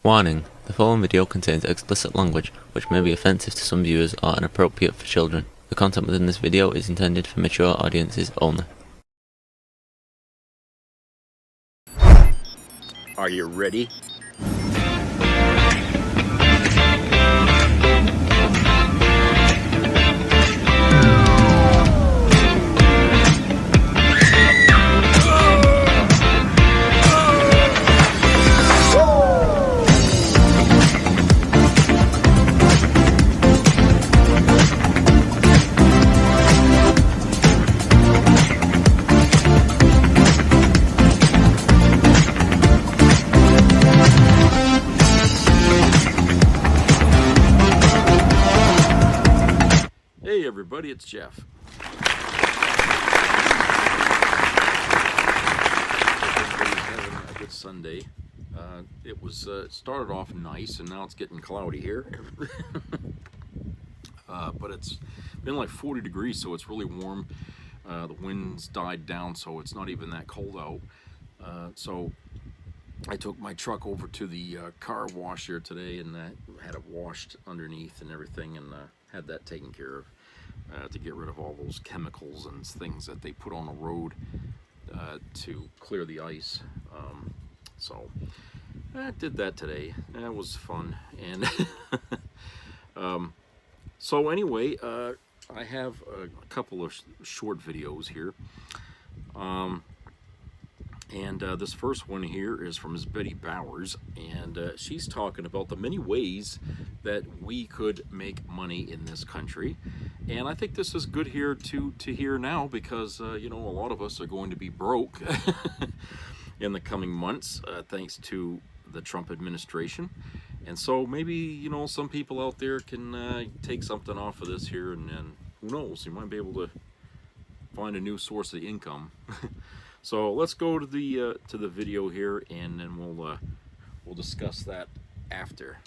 Warning: the following video contains explicit language, which may be offensive to some viewers or inappropriate for children. The content within this video is intended for mature audiences only. Are you ready? Hey everybody, it's Jeff. Everybody's having a good Sunday. It was started off nice and now it's getting cloudy here. But it's been like 40 degrees, so it's really warm. The wind's died down, so it's not even that cold out. So I took my truck over to the car wash here today and had it washed underneath and everything, and had that taken care of to get rid of all those chemicals and things that they put on the road to clear the ice. So I did that today. That was fun. And so anyway, I have a couple of short videos here. And this first one here is from Ms. Betty Bowers, and she's talking about the many ways that we could make money in this country. And I think this is good here to hear now, because you know, a lot of us are going to be broke in the coming months thanks to the Trump administration. And so maybe, you know, some people out there can take something off of this here, and who knows, you might be able to find a new source of income. So let's go to the video here, and then we'll discuss that after.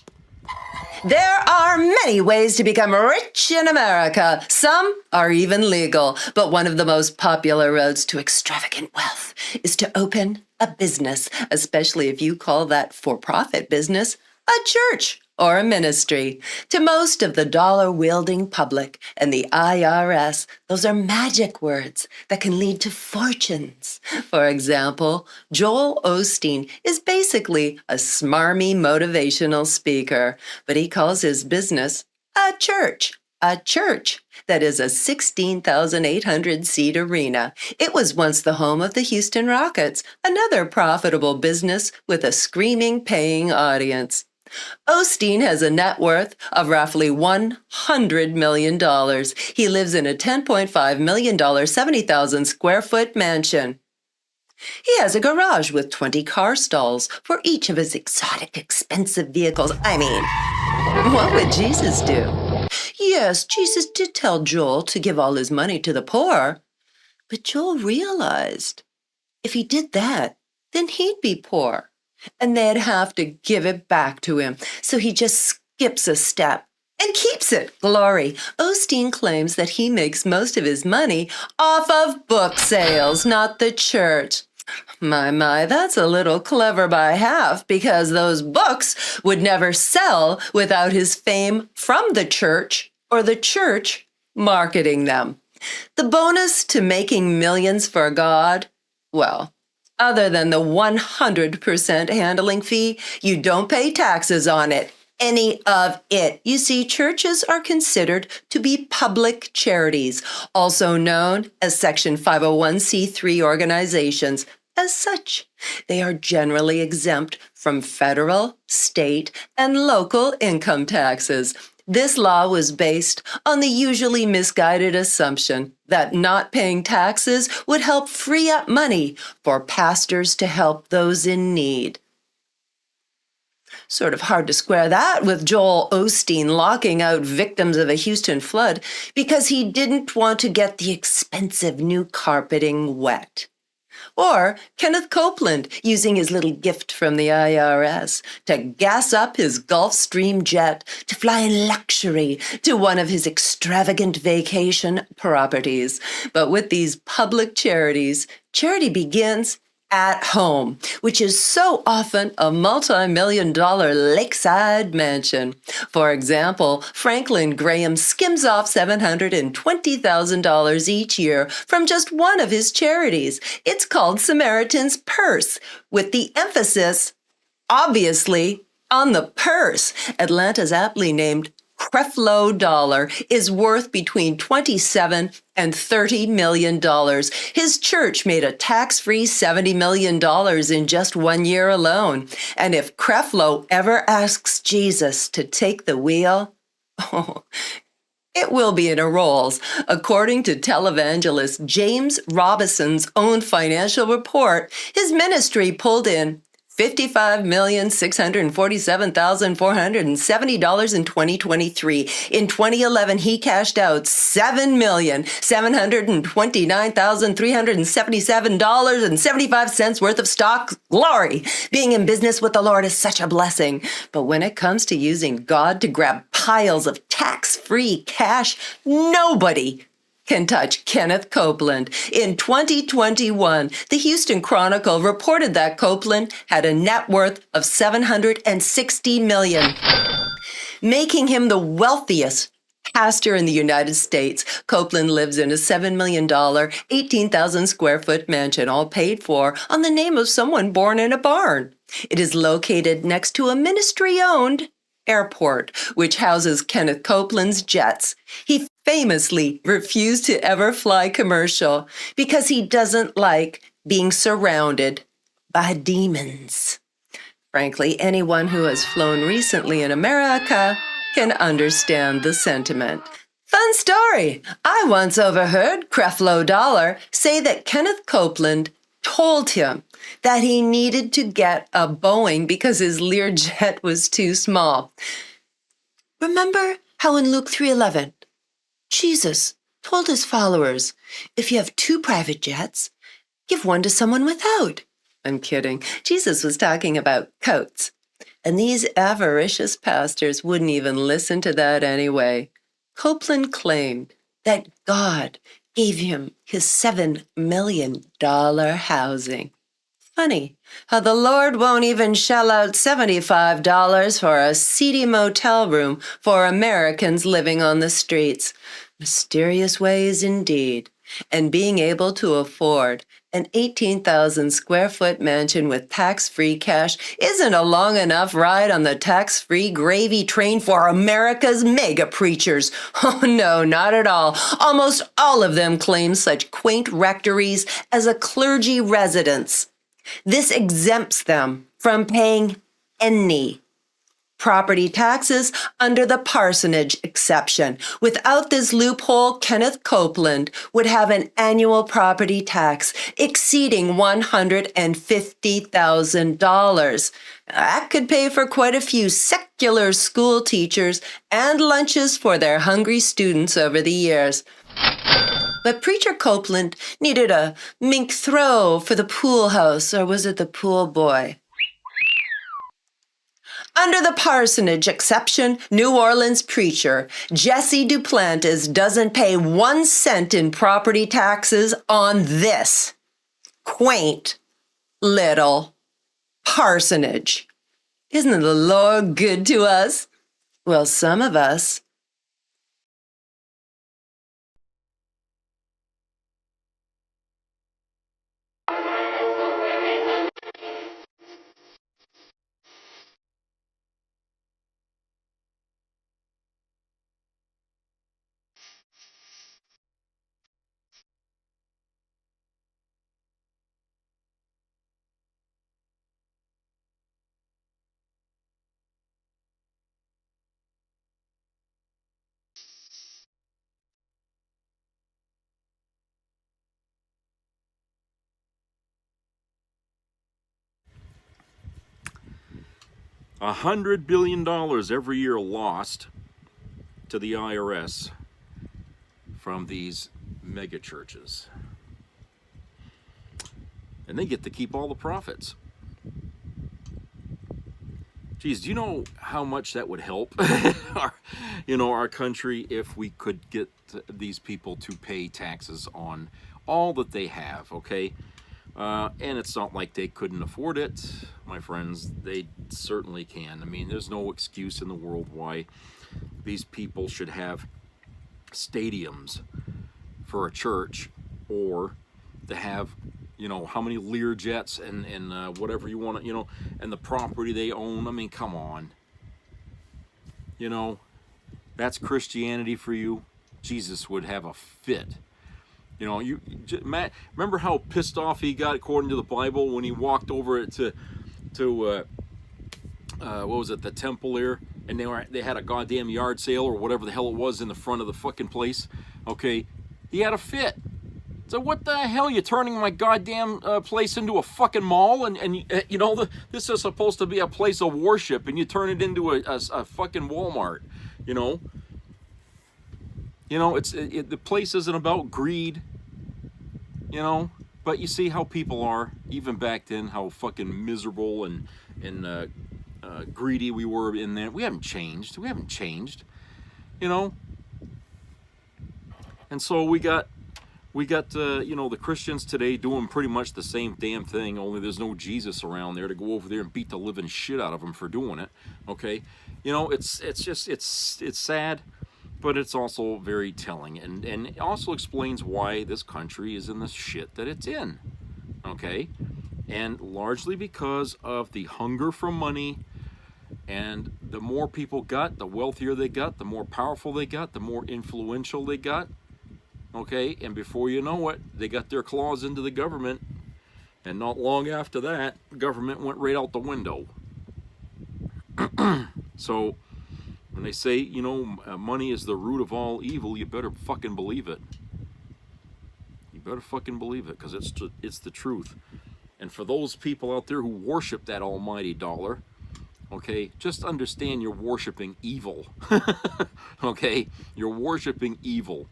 There are many ways to become rich in America. Some are even legal, but one of the most popular roads to extravagant wealth is to open a business, especially if you call that for-profit business a church or a ministry. To most of the dollar-wielding public and the IRS, those are magic words that can lead to fortunes. For example, Joel Osteen is basically a smarmy motivational speaker, but he calls his business a church. A church that is a 16,800-seat arena. It was once the home of the Houston Rockets, another profitable business with a screaming paying audience. Osteen has a net worth of roughly $100 million. He lives in a $10.5 million, 70,000 square foot mansion. He has a garage with 20 car stalls for each of his exotic, expensive vehicles. I mean, what would Jesus do? Yes, Jesus did tell Joel to give all his money to the poor, but Joel realized if he did that, then he'd be poor, and they'd have to give it back to him. So he just skips a step and keeps it. Glory. Osteen claims that he makes most of his money off of book sales, not the church. My, that's a little clever by half, because those books would never sell without his fame from the church or the church marketing them. The bonus to making millions for God? Well, other than the 100% handling fee, you don't pay taxes on it. Any of it. You see, churches are considered to be public charities, also known as Section 501c3 organizations. As such, they are generally exempt from federal, state, and local income taxes. This law was based on the usually misguided assumption that not paying taxes would help free up money for pastors to help those in need. Sort of hard to square that with Joel Osteen locking out victims of a Houston flood because he didn't want to get the expensive new carpeting wet. Or Kenneth Copeland using his little gift from the IRS to gas up his Gulfstream jet to fly in luxury to one of his extravagant vacation properties. But with these public charities, charity begins at home, which is so often a multi-million-dollar lakeside mansion. For example, Franklin Graham skims off $720,000 each year from just one of his charities. It's called Samaritan's Purse, with the emphasis, obviously, on the purse. Atlanta's aptly named Creflo Dollar is worth between $27 and $30 million. His church made a tax-free $70 million in just 1 year alone. And if Creflo ever asks Jesus to take the wheel, it will be in a Rolls. According to televangelist James Robison's own financial report, his ministry pulled in $55,647,470 in 2023. In 2011, he cashed out $7,729,377.75 worth of stock. Glory! Being in business with the Lord is such a blessing. But when it comes to using God to grab piles of tax-free cash, nobody can touch Kenneth Copeland. In 2021, the Houston Chronicle reported that Copeland had a net worth of $760 million, making him the wealthiest pastor in the United States. Copeland lives in a $7 million, 18,000 square foot mansion, all paid for on the name of someone born in a barn. It is located next to a ministry-owned airport, which houses Kenneth Copeland's jets. He famously refused to ever fly commercial because he doesn't like being surrounded by demons. Frankly, anyone who has flown recently in America can understand the sentiment. Fun story! I once overheard Creflo Dollar say that Kenneth Copeland told him that he needed to get a Boeing because his Learjet was too small. Remember how in Luke 3:11, Jesus told his followers, if you have 2 private jets, give one to someone without. I'm kidding. Jesus was talking about coats. And these avaricious pastors wouldn't even listen to that anyway. Copeland claimed that God gave him his $7 million housing. Funny how the Lord won't even shell out $75 for a seedy motel room for Americans living on the streets. Mysterious ways indeed. And being able to afford an 18,000 square foot mansion with tax-free cash isn't a long enough ride on the tax-free gravy train for America's mega preachers. Oh no, not at all. Almost all of them claim such quaint rectories as a clergy residence. This exempts them from paying any property taxes under the parsonage exception. Without this loophole, Kenneth Copeland would have an annual property tax exceeding $150,000. That could pay for quite a few secular school teachers and lunches for their hungry students over the years. But Preacher Copeland needed a mink throw for the pool house, or was it the pool boy? Under the parsonage exception, New Orleans preacher Jesse Duplantis doesn't pay 1 cent in property taxes on this quaint little parsonage. Isn't the Lord good to us? Well, some of us. $100 billion every year lost to the IRS from these mega churches. And they get to keep all the profits. Geez, do you know how much that would help our country if we could get these people to pay taxes on all that they have, okay? And it's not like they couldn't afford it, my friends. They certainly can. I mean, there's no excuse in the world why these people should have stadiums for a church, or to have, you know, how many Lear jets and whatever you want to, you know, and the property they own. I mean, come on. You know, that's Christianity for you. Jesus would have a fit. You know, Matt, remember how pissed off he got, according to the Bible, when he walked over to what was it, the temple there, and they had a goddamn yard sale or whatever the hell it was in the front of the fucking place. Okay, he had a fit. So what the hell, you turning my goddamn place into a fucking mall, and you know, this is supposed to be a place of worship, and you turn it into a fucking Walmart. You know, the place isn't about greed. You know, but you see how people are, even back then, how fucking miserable and greedy we were in there. We haven't changed. We haven't changed. You know, and so we got you know, the Christians today doing pretty much the same damn thing, only there's no Jesus around there to go over there and beat the living shit out of them for doing it. Okay, you know, it's sad, but it's also very telling, and it also explains why this country is in the shit that it's in. Okay, and largely because of the hunger for money. And the more people got, the wealthier they got, the more powerful they got, the more influential they got. Okay, and before you know it, they got their claws into the government, and not long after that, the government went right out the window. So, when they say, you know, money is the root of all evil, you better fucking believe it. You better fucking believe it, because it's the truth. And for those people out there who worship that almighty dollar, okay, just understand you're worshiping evil. Okay, you're worshiping evil.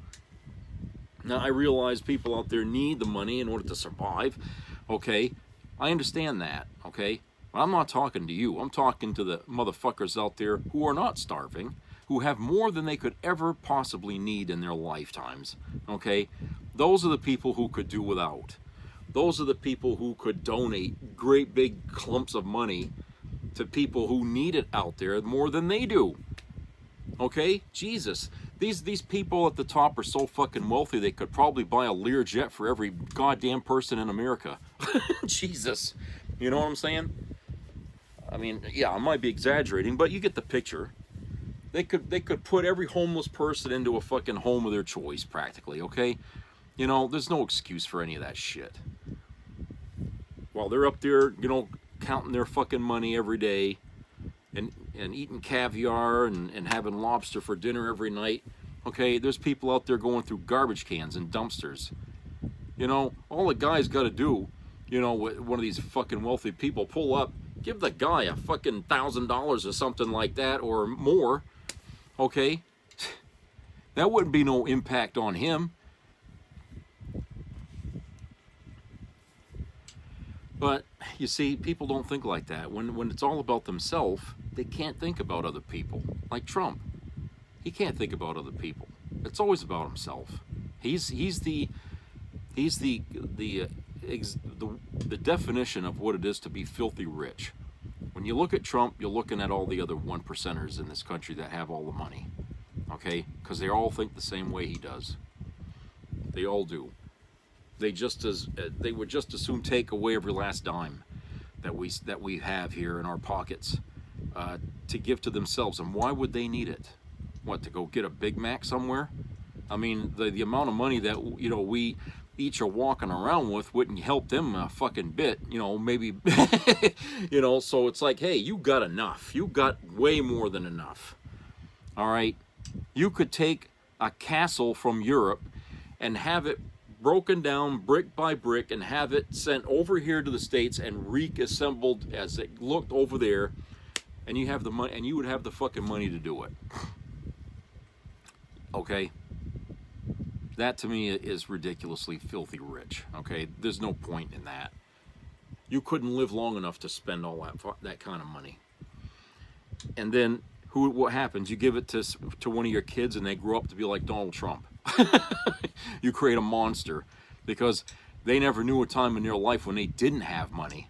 Now, I realize people out there need the money in order to survive, okay? I understand that, okay? But I'm not talking to you. I'm talking to the motherfuckers out there who are not starving, who have more than they could ever possibly need in their lifetimes, okay? Those are the people who could do without. Those are the people who could donate great big clumps of money to people who need it out there more than they do. Okay? Jesus. These people at the top are so fucking wealthy they could probably buy a Lear jet for every goddamn person in America. Jesus. You know what I'm saying? I mean, yeah, I might be exaggerating, but you get the picture. They could put every homeless person into a fucking home of their choice, practically, okay? You know, there's no excuse for any of that shit. While they're up there, you know, counting their fucking money every day, and eating caviar and having lobster for dinner every night, okay, there's people out there going through garbage cans and dumpsters. You know, all the guy's got to do, you know, one of these fucking wealthy people pull up, give the guy a fucking $1,000 or something like that, or more, okay? That wouldn't be no impact on him. But, you see, people don't think like that. When it's all about themselves, they can't think about other people. Like Trump. He can't think about other people. It's always about himself. He's the definition of what it is to be filthy rich. When you look at Trump, you're looking at all the other 1%ers in this country that have all the money. Okay? Because they all think the same way he does. They all do. They would just as soon take away every last dime that we have here in our pockets to give to themselves. And why would they need it? What, to go get a Big Mac somewhere? I mean, the amount of money that, you know, we each are walking around with wouldn't help them a fucking bit. You know, maybe, you know. So it's like, hey, you got enough. You got way more than enough. All right, you could take a castle from Europe and have it broken down brick by brick and have it sent over here to the States and reassembled as it looked over there, and you have the money, and you would have the fucking money to do it. Okay? That to me is ridiculously filthy rich. Okay? There's no point in that. You couldn't live long enough to spend all that kind of money. And then what happens? You give it to one of your kids and they grow up to be like Donald Trump. You create a monster, because They never knew a time in their life when they didn't have money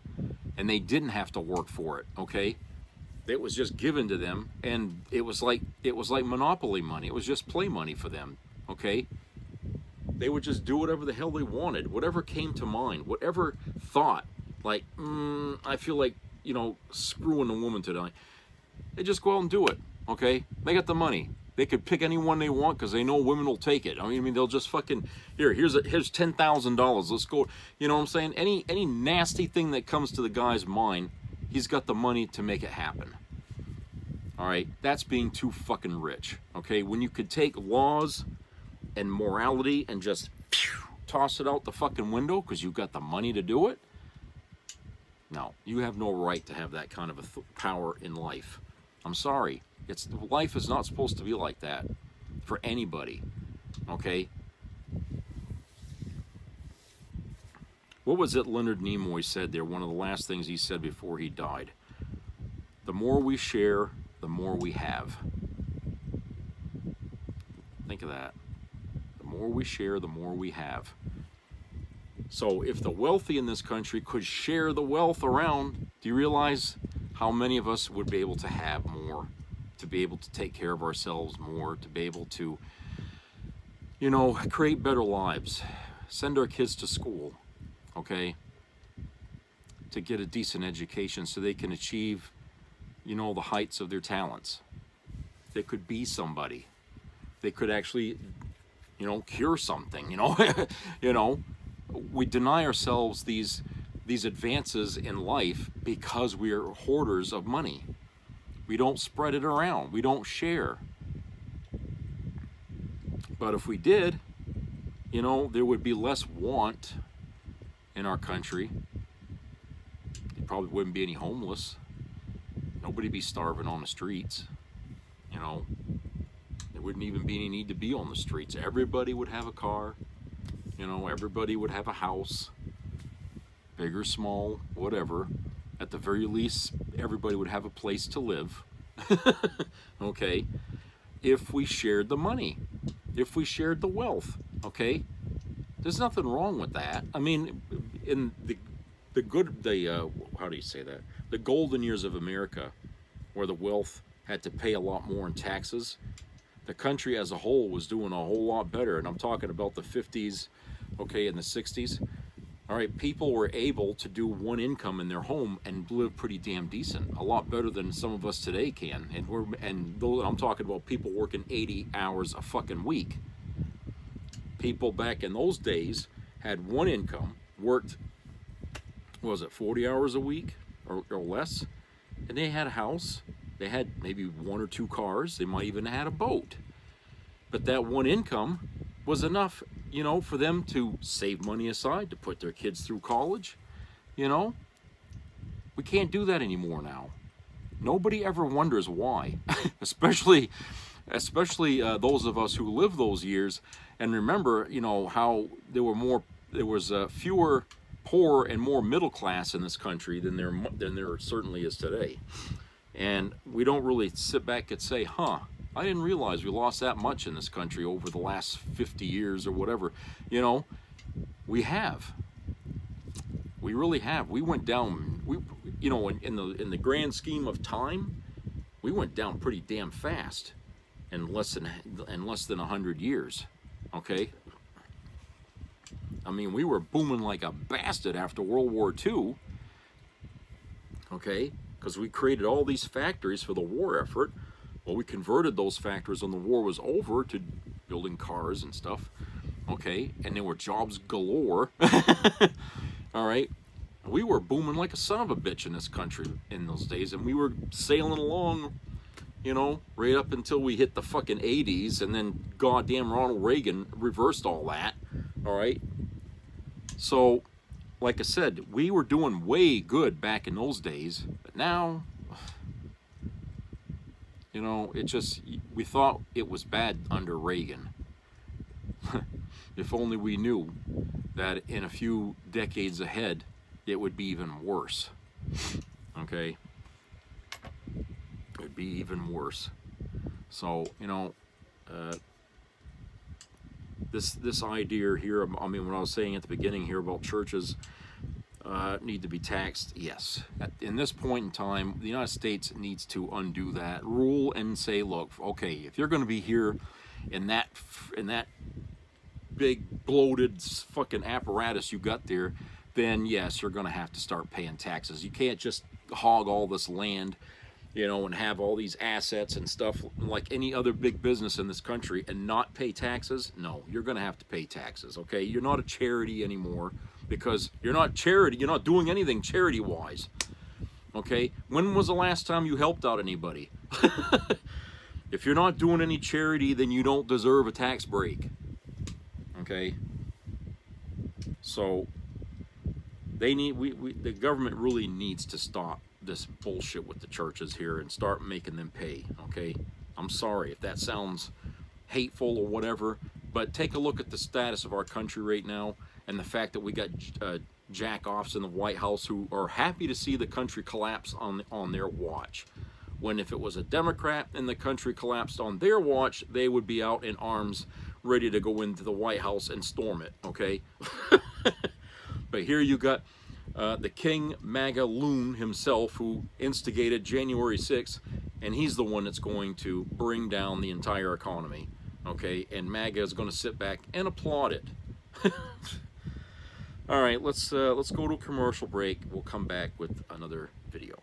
and they didn't have to work for it, okay? It was just given to them, and it was like monopoly money. It was just play money for them, okay? They would just do whatever the hell they wanted, whatever came to mind, whatever thought, like, I feel like, you know, screwing a woman tonight. They just go out and do it, okay? They got the money. They could pick anyone they want because they know women will take it. I mean, they'll just fucking, here's $10,000. Let's go. You know what I'm saying? Any nasty thing that comes to the guy's mind, he's got the money to make it happen. All right? That's being too fucking rich, okay? When you could take laws and morality and just toss it out the fucking window because you've got the money to do it. No, you have no right to have that kind of a power in life. I'm sorry. Life is not supposed to be like that for anybody, okay? What was it Leonard Nimoy said there? One of the last things he said before he died. The more we share, the more we have. Think of that. The more we share, the more we have. So if the wealthy in this country could share the wealth around, do you realize how many of us would be able to have more? To be able to take care of ourselves more, to be able to, you know, create better lives, send our kids to school, okay, to get a decent education so they can achieve, you know, the heights of their talents. They could be somebody. They could actually, you know, cure something, you know. You know, we deny ourselves these advances in life because we are hoarders of money. We don't spread it around. We don't share. But if we did, you know, there would be less want in our country. There probably wouldn't be any homeless. Nobody be starving on the streets. You know, there wouldn't even be any need to be on the streets. Everybody would have a car. You know, everybody would have a house. Big or small, whatever. At the very least, everybody would have a place to live. Okay? If we shared the money. If we shared the wealth. Okay? There's nothing wrong with that. I mean, in how do you say that? The golden years of America, where the wealth had to pay a lot more in taxes, the country as a whole was doing a whole lot better. And I'm talking about the 50s, okay, and the 60s. All right, people were able to do one income in their home and live pretty damn decent, a lot better than some of us today can. And I'm talking about people working 80 hours a fucking week. People back in those days had one income, worked, was it 40 hours a week or less, and they had a house. They had maybe one or two cars. They might even had a boat. But that one income was enough, you know, for them to save money aside to put their kids through college. You know, we can't do that anymore now. Nobody ever wonders why, especially those of us who lived those years and remember, you know, how there was fewer poor and more middle class in this country than there certainly is today. And we don't really sit back and say, I didn't realize we lost that much in this country over the last 50 years or whatever. You know, we have. We really have. We went down, you know, in the grand scheme of time, we went down pretty damn fast in less than 100 years. Okay? I mean, we were booming like a bastard after World War II. Okay? Because we created all these factories for the war effort. Well, we converted those factories when the war was over to building cars and stuff, okay? And there were jobs galore, all right? We were booming like a son of a bitch in this country in those days, and we were sailing along, you know, right up until we hit the fucking 80s, and then goddamn Ronald Reagan reversed all that, all right? So, like I said, we were doing way good back in those days, but now, you know, we thought it was bad under Reagan. If only we knew that in a few decades ahead, it would be even worse. Okay? It would be even worse. So, you know, this idea here, I mean, when I was saying at the beginning here about churches need to be taxed, yes. In this point in time, the United States needs to undo that rule and say, look, okay, if you're going to be here in that big bloated fucking apparatus you got there, then yes, you're going to have to start paying taxes. You can't just hog all this land, you know, and have all these assets and stuff like any other big business in this country and not pay taxes. No, you're going to have to pay taxes, okay? You're not a charity anymore because you're not charity. You're not doing anything charity-wise, okay? When was the last time you helped out anybody? If you're not doing any charity, then you don't deserve a tax break, okay? So they need, the government really needs to stop this bullshit with the churches here and start making them pay, okay? I'm sorry if that sounds hateful or whatever, but take a look at the status of our country right now and the fact that we got jack-offs in the White House who are happy to see the country collapse on their watch. When if it was a Democrat and the country collapsed on their watch, they would be out in arms ready to go into the White House and storm it, okay? But here you got the King MAGA loon himself who instigated January 6th, and he's the one that's going to bring down the entire economy, okay? And MAGA is going to sit back and applaud it. All right, let's go to a commercial break. We'll come back with another video.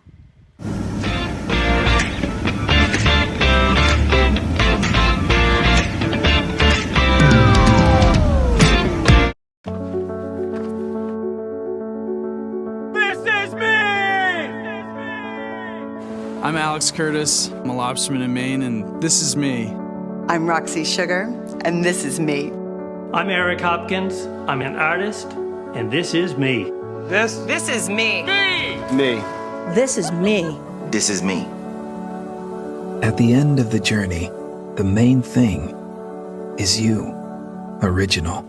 I'm Alex Curtis. I'm a lobsterman in Maine, and this is me. I'm Roxy Sugar, and this is me. I'm Eric Hopkins. I'm an artist, and this is me. This is me. Me. This is me. This is me. At the end of the journey, the main thing is you. Original.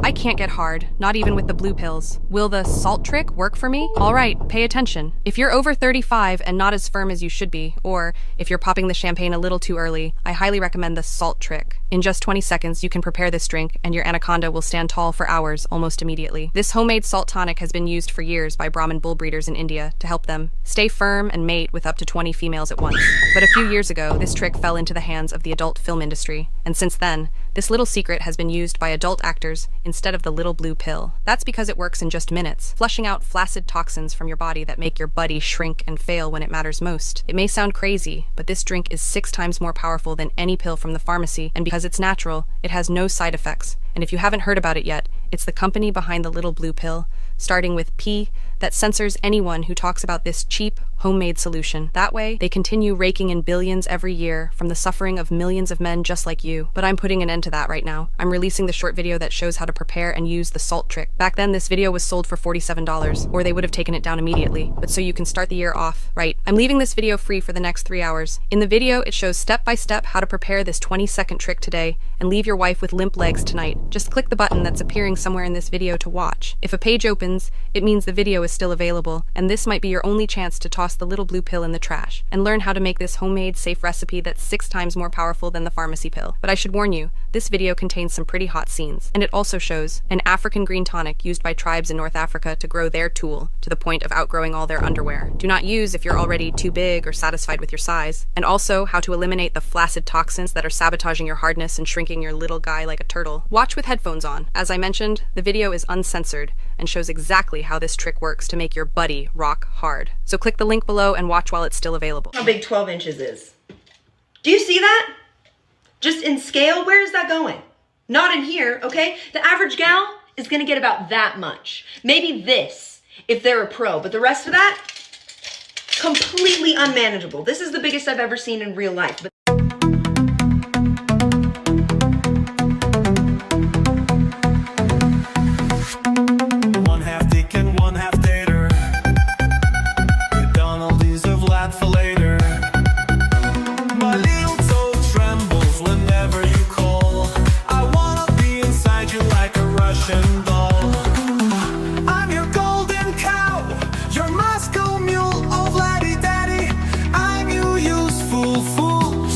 I can't get hard, not even with the blue pills. Will the salt trick work for me? All right, pay attention. If you're over 35 and not as firm as you should be, or if you're popping the champagne a little too early, I highly recommend the salt trick. In just 20 seconds, you can prepare this drink, and your anaconda will stand tall for hours, almost immediately. This homemade salt tonic has been used for years by Brahmin bull breeders in India to help them stay firm and mate with up to 20 females at once. But a few years ago, this trick fell into the hands of the adult film industry, and since then, this little secret has been used by adult actors instead of the little blue pill. That's because it works in just minutes, flushing out flaccid toxins from your body that make your buddy shrink and fail when it matters most. It may sound crazy, but this drink is 6 times more powerful than any pill from the pharmacy, and because it's natural, it has no side effects. And if you haven't heard about it yet, it's the company behind the little blue pill, starting with P, that censors anyone who talks about this cheap, homemade solution. That way, they continue raking in billions every year from the suffering of millions of men just like you. But I'm putting an end to that right now. I'm releasing the short video that shows how to prepare and use the salt trick. Back then, this video was sold for $47, or they would have taken it down immediately. But so you can start the year off right. I'm leaving this video free for the next 3 hours. In the video, it shows step by step how to prepare this 20-second trick today and leave your wife with limp legs tonight. Just click the button that's appearing somewhere in this video to watch. If a page opens, it means the video is still available, and this might be your only chance to toss the little blue pill in the trash and learn how to make this homemade, safe recipe that's 6 times more powerful than the pharmacy pill. But I should warn you, this video contains some pretty hot scenes, and it also shows an African green tonic used by tribes in North Africa to grow their tool to the point of outgrowing all their underwear. Do not use if you're already too big or satisfied with your size. And also how to eliminate the flaccid toxins that are sabotaging your hardness and shrinking your little guy like a turtle. Watch with headphones on. As I mentioned, the video is uncensored and shows exactly how this trick works to make your buddy rock hard. So click the link below and watch while it's still available. How big 12 inches is. Do you see that? Just in scale, where is that going? Not in here, okay? The average gal is gonna get about that much. Maybe this, if they're a pro, but the rest of that, completely unmanageable. This is the biggest I've ever seen in real life. But one half dick and one half dater. McDonald's of lad for later. My little toe trembles whenever you call. I wanna be inside you like a Russian doll. I'm your golden cow, your Moscow mule, oh vladdy daddy. I'm your useful fool.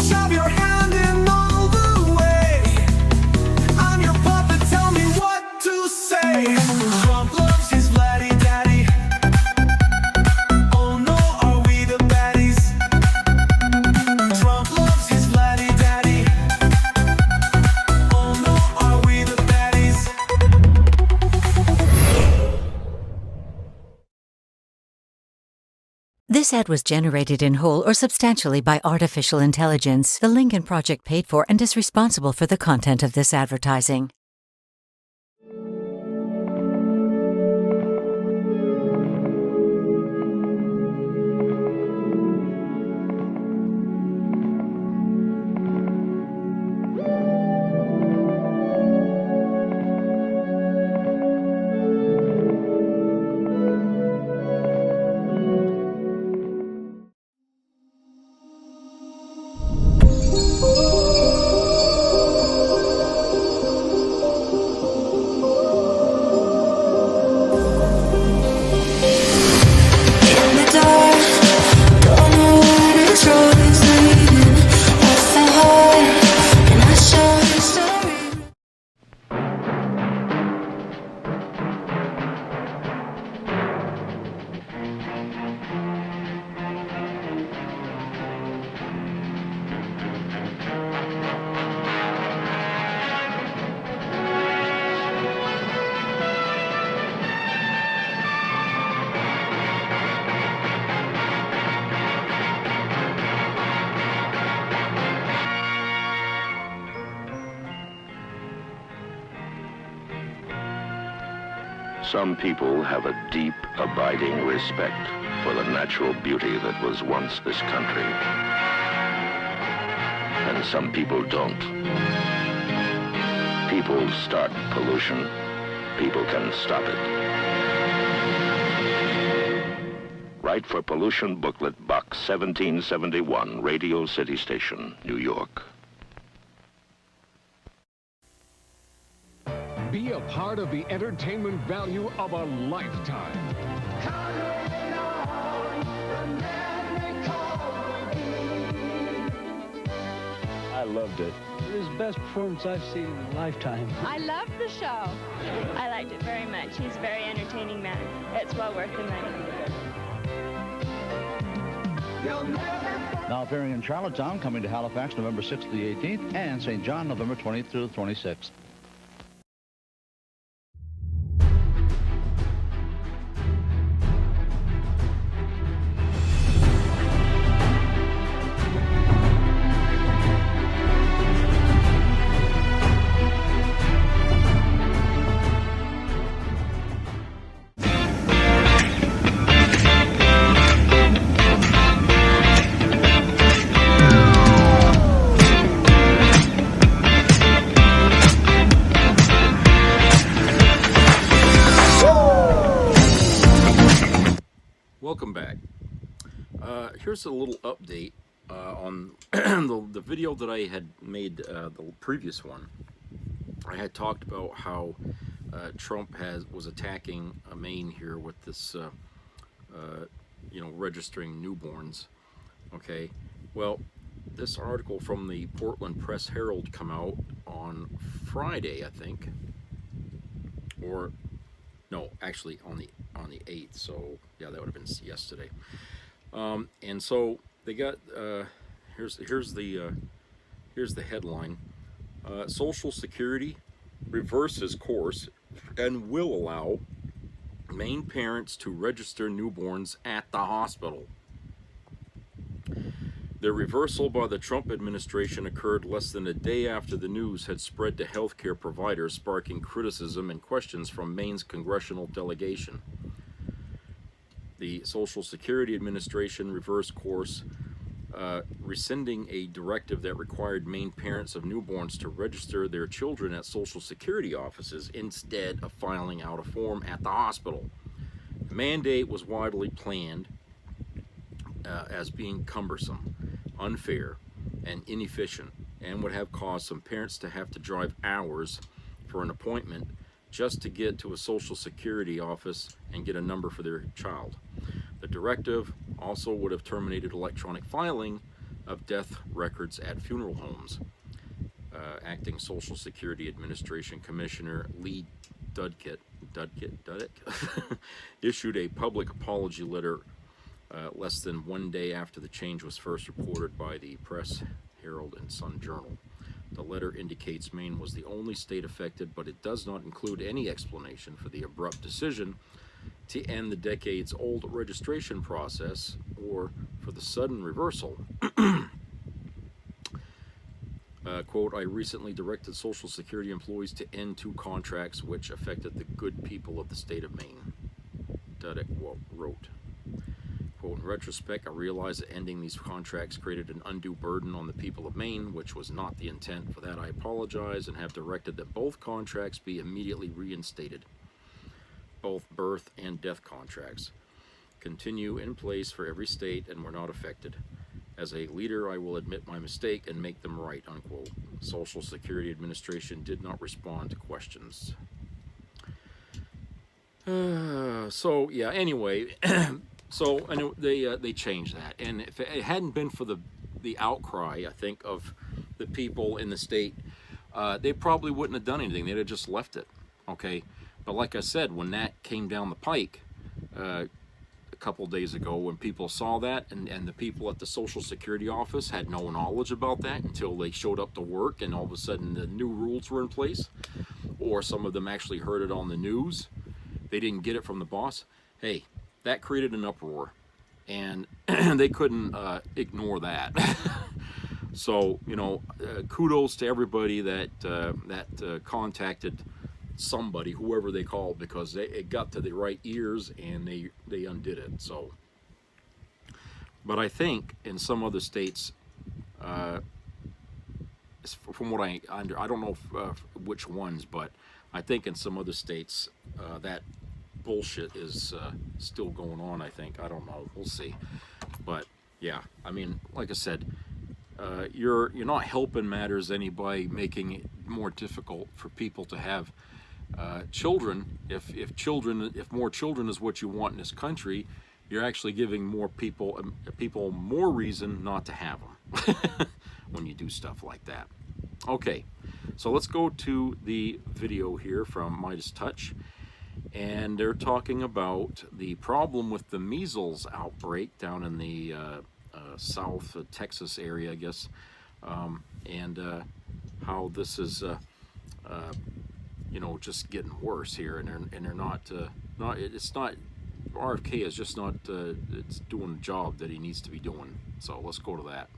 This ad was generated in whole or substantially by artificial intelligence. The Lincoln Project paid for and is responsible for the content of this advertising. Some people have a deep, abiding respect for the natural beauty that was once this country. And some people don't. People start pollution. People can stop it. Write for Pollution Booklet, Box 1771, Radio City Station, New York. Be a part of the entertainment value of a lifetime. I loved it. It was the best performance I've seen in a lifetime. I loved the show. I liked it very much. He's a very entertaining man. It's well worth the money. Now appearing in Charlottetown, coming to Halifax November 6th to the 18th, and St. John November 20th through the 26th. Welcome back. Here's a little update on the video that I had made, the previous one. I had talked about how Trump was attacking Maine here with this, registering newborns. Okay, well, this article from the Portland Press Herald come out on Friday, I think, or no, actually on the 8th. So yeah, that would have been yesterday. And so they got here's the headline: Social Security reverses course and will allow Maine parents to register newborns at the hospital. The reversal by the Trump administration occurred less than a day after the news had spread to healthcare providers, sparking criticism and questions from Maine's congressional delegation. The Social Security Administration reversed course, rescinding a directive that required Maine parents of newborns to register their children at Social Security offices instead of filing out a form at the hospital. The mandate was widely planned as being cumbersome, unfair, and inefficient, and would have caused some parents to have to drive hours for an appointment just to get to a Social Security office and get a number for their child. The directive also would have terminated electronic filing of death records at funeral homes. Acting Social Security Administration Commissioner Lee Dudek issued a public apology letter less than 1 day after the change was first reported by the Press, Herald, and Sun Journal. The letter indicates Maine was the only state affected, but it does not include any explanation for the abrupt decision to end the decades-old registration process or for the sudden reversal. Quote, I recently directed Social Security employees to end 2 contracts which affected the good people of the state of Maine, Dudek wrote. Quote, in retrospect, I realized that ending these contracts created an undue burden on the people of Maine, which was not the intent. For that, I apologize and have directed that both contracts be immediately reinstated. Both birth and death contracts continue in place for every state and were not affected. As a leader, I will admit my mistake and make them right, unquote. Social Security Administration did not respond to questions. So, yeah, anyway, so I know they changed that. And if it hadn't been for the outcry, I think, of the people in the state, they probably wouldn't have done anything. They'd have just left it, okay? But like I said, when that came down the pike a couple days ago, when people saw that, and the people at the Social Security office had no knowledge about that until they showed up to work and all of a sudden the new rules were in place, or some of them actually heard it on the news, they didn't get it from the boss, hey, that created an uproar, and they couldn't ignore that. So, you know, kudos to everybody that contacted somebody, whoever they called, because it got to the right ears and they undid it. So, but I think in some other states, from what I don't know which ones, but I think in some other states that bullshit is still going on. I think, I don't know, we'll see. But yeah, I mean, like I said, you're not helping matters any by making it more difficult for people to have children. If more children is what you want in this country, you're actually giving more people more reason not to have them when you do stuff like that. Okay, so let's go to the video here from Midas Touch, and they're talking about the problem with the measles outbreak down in the South Texas area, I guess, and how this is you know, just getting worse here, and they're not it's not, RFK is just not it's doing the job that he needs to be doing. So let's go to that.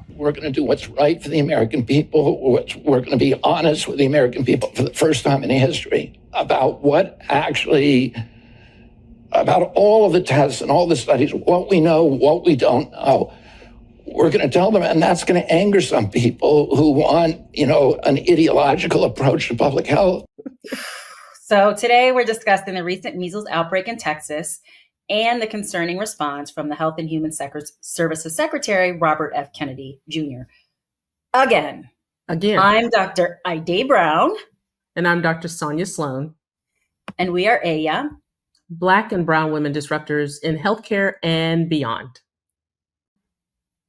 We're going to do what's right for the American people. We're going to be honest with the American people for the first time in history about about all of the tests and all the studies, what we know, what we don't know. We're going to tell them, and that's going to anger some people who want, you know, an ideological approach to public health. So today we're discussing the recent measles outbreak in Texas and the concerning response from the Health and Human Services Secretary, Robert F. Kennedy Jr. Again. I'm Dr. Ida Brown. And I'm Dr. Sonia Sloan. And we are AYA, Black and Brown Women Disruptors in Healthcare and Beyond.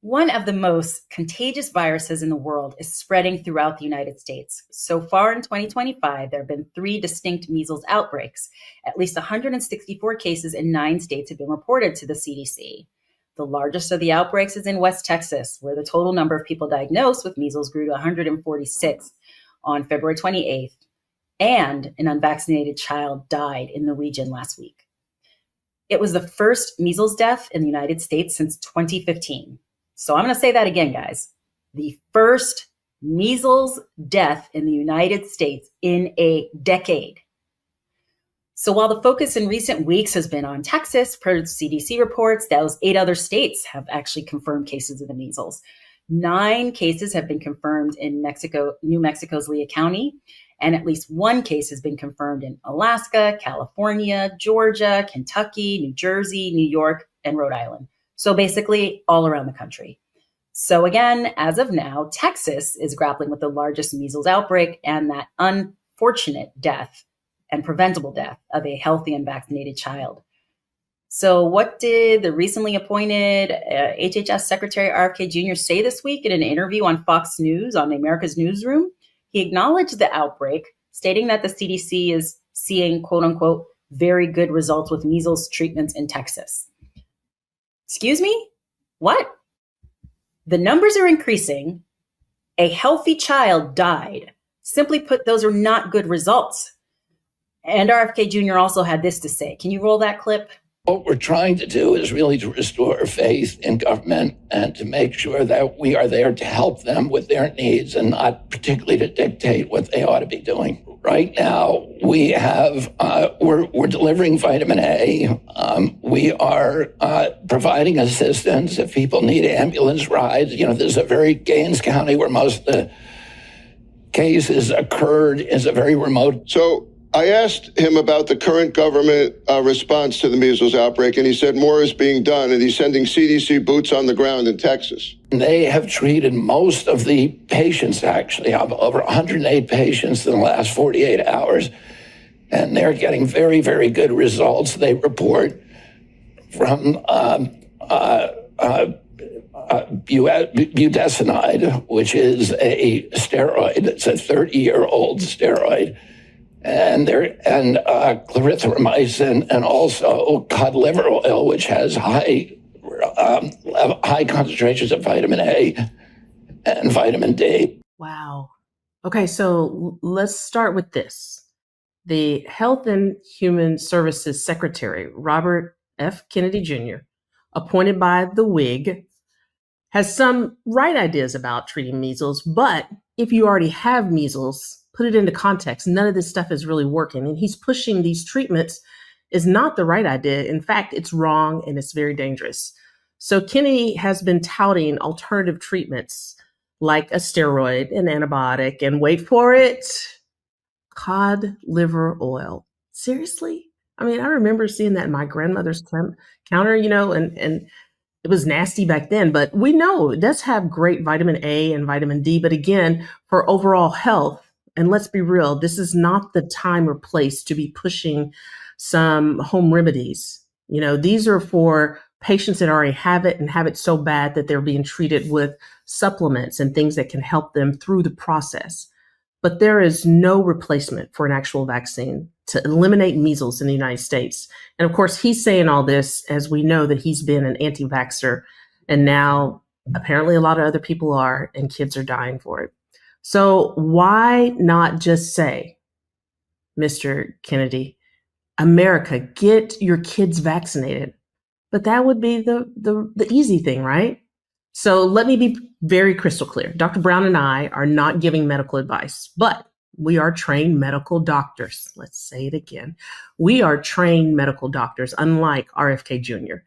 One of the most contagious viruses in the world is spreading throughout the United States. So far in 2025, there have been 3 distinct measles outbreaks. At least 164 cases in 9 states have been reported to the CDC. The largest of the outbreaks is in West Texas, where the total number of people diagnosed with measles grew to 146 on February 28th, and an unvaccinated child died in the region last week. It was the first measles death in the United States since 2015. So I'm going to say that again, guys. The first measles death in the United States in a decade. So while the focus in recent weeks has been on Texas, per CDC reports, those 8 other states have actually confirmed cases of the measles. 9 cases have been confirmed in New Mexico's Lea County, and at least 1 case has been confirmed in Alaska, California, Georgia, Kentucky, New Jersey, New York, and Rhode Island. So basically all around the country. So again, as of now, Texas is grappling with the largest measles outbreak and that unfortunate death and preventable death of a healthy and vaccinated child. So what did the recently appointed HHS Secretary RFK Jr. say this week in an interview on Fox News on America's Newsroom? He acknowledged the outbreak, stating that the CDC is seeing, quote unquote, very good results with measles treatments in Texas. Excuse me? What? The numbers are increasing. A healthy child died. Simply put, those are not good results. And RFK Jr. also had this to say. Can you roll that clip? What we're trying to do is really to restore faith in government and to make sure that we are there to help them with their needs and not particularly to dictate what they ought to be doing. Right now, we have, we're delivering vitamin A. We are providing assistance if people need ambulance rides. You know, this is a very, Gaines County, where most of the cases occurred, is a very remote. So I asked him about the current government response to the measles outbreak, and he said more is being done, and he's sending CDC boots on the ground in Texas. They have treated most of the patients, actually, over 108 patients in the last 48 hours, and they're getting very, very good results. They report from budesonide, which is a steroid. It's a 30-year-old steroid. And clarithromycin, and also cod liver oil, which has high concentrations of vitamin A and vitamin D. Wow. Okay, so let's start with this. The Health and Human Services Secretary, Robert F. Kennedy Jr., appointed by the Whig, has some right ideas about treating measles, but if you already have measles, put it into context, none of this stuff is really working. And he's pushing these treatments is not the right idea. In fact, it's wrong and it's very dangerous. So Kennedy has been touting alternative treatments like a steroid, an antibiotic, and wait for it, cod liver oil. Seriously? I mean, I remember seeing that in my grandmother's counter, you know, and it was nasty back then, but we know it does have great vitamin A and vitamin D. But again, for overall health, and let's be real, this is not the time or place to be pushing some home remedies. You know, these are for patients that already have it and have it so bad that they're being treated with supplements and things that can help them through the process. But there is no replacement for an actual vaccine to eliminate measles in the United States. And of course, he's saying all this as we know that he's been an anti-vaxxer, and now apparently a lot of other people are, and kids are dying for it. So why not just say, Mr. Kennedy, America, get your kids vaccinated? But that would be the easy thing, right? So let me be very crystal clear. Dr. Brown and I are not giving medical advice, but we are trained medical doctors. Let's say it again. We are trained medical doctors, unlike RFK Jr.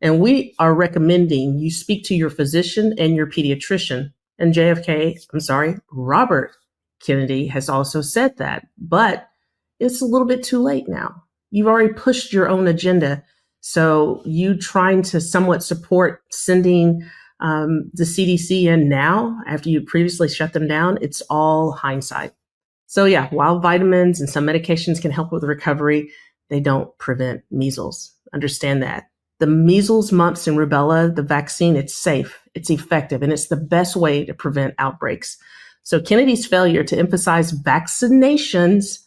And we are recommending you speak to your physician and your pediatrician. And Robert Kennedy has also said that, but it's a little bit too late now. You've already pushed your own agenda. So you trying to somewhat support sending the CDC in now after you previously shut them down, it's all hindsight. So yeah, while vitamins and some medications can help with recovery, they don't prevent measles. Understand that. The measles, mumps, and rubella, the vaccine, it's safe, it's effective, and it's the best way to prevent outbreaks. So Kennedy's failure to emphasize vaccinations